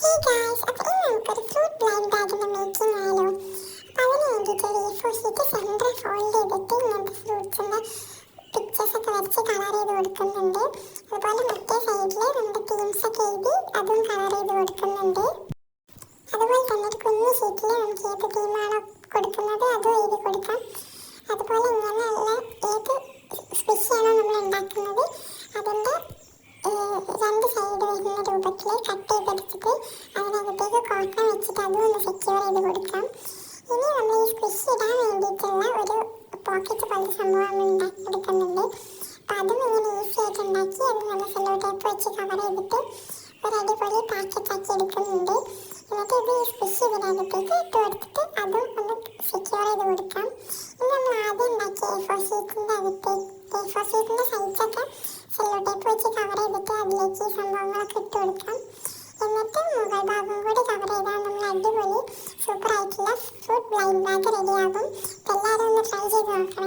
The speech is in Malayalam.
ഹേ ഗായ്സ്, അപ്പോൾ ഇന്ന് നമുക്കൊരു ഫ്രൂട്ട് ബ്ലൈൻഡ് ബാഗിൻ്റെ മേക്കിംഗ് ആയാലോ. അപ്പോൾ അതിന് വേണ്ടിയിട്ട് ഒരു A4 ഷീറ്റ് സെൻറ്റർ ഫോൾഡ് ചെയ്തിട്ട് ഇങ്ങനത്തെ ഫ്രൂട്ട്സിൻ്റെ പിക്ചേഴ്സൊക്കെ വരച്ച് കളർ ചെയ്ത് കൊടുക്കുന്നുണ്ട്. അതുപോലെ മറ്റേ സൈഡിൽ നമ്മുടെ ടീംസൊക്കെ എഴുതി അതും കളർ ചെയ്ത് കൊടുക്കുന്നുണ്ട്. അതുപോലെ തന്നെ ഒരു കുഞ്ഞു ഷീറ്റിൽ നമുക്ക് ഏത് ടീമാണോ കൊടുക്കുന്നത് അതും എഴുതി കൊടുക്കാം. അതുപോലെ ഇങ്ങനെയുള്ള ഏത് സ്പെഷ്യലാണോ നമ്മൾ ഉണ്ടാക്കുന്നത് അതിൻ്റെ രണ്ട് സൈഡ് വരുന്ന രൂപത്തിൽ കട്ട് ചെയ്തെടുത്തിട്ട് അതിനകത്തേക്ക് കോട്ടൺ വെച്ചിട്ട് അതും ഒന്ന് സെക്യൂർ ചെയ്ത് കൊടുക്കാം. ഇനി നമ്മൾ ഈ സ്ക്വിഷ് ഇടാൻ വേണ്ടിയിട്ടുള്ള ഒരു പോക്കറ്റ് പോലത്തെ സംഭവം എടുക്കുന്നുണ്ട്. അപ്പോൾ അതും ഇങ്ങനെ ഈസി ആയിട്ട് ഉണ്ടാക്കി അത് നല്ല സെല്ലോ ടേപ്പ് വെച്ച് കവർ ചെയ്തിട്ട് ഒരു അടിപൊളി പാക്കറ്റാക്കി എടുക്കുന്നുണ്ട്. എന്നിട്ട് ഇത് ഈ സ്ക്വിഷ് ഇതിനകത്തേക്ക് ഇട്ട് കൊടുത്തിട്ട് അതും ഒന്ന് സെക്യൂർ ചെയ്ത് കൊടുക്കാം. ഇനി നമ്മൾ ആദ്യം ഉണ്ടാക്കിയ A4 ഷീറ്റിൻ്റെ സൈഡൊക്കെ സെല്ലോ ടേപ്പ് വെച്ച് കവർ ചെയ്തിട്ട് അതിലേക്ക് ഈ സംഭവങ്ങളൊക്കെ ഇട്ട് കൊടുക്കാം. എന്നിട്ട് മുകൾ ഭാഗം കൂടി കവർ ചെയ്താൽ നമ്മൾ അടിപൊളി സൂപ്പർ ആയിട്ടുള്ള ഫ്രൂട്ട് ബ്ലൈൻഡ് ബാഗ് റെഡിയാകും. അപ്പോൾ എല്ലാവരും ഒന്ന് ട്രൈ ചെയ്ത് നോക്കണം.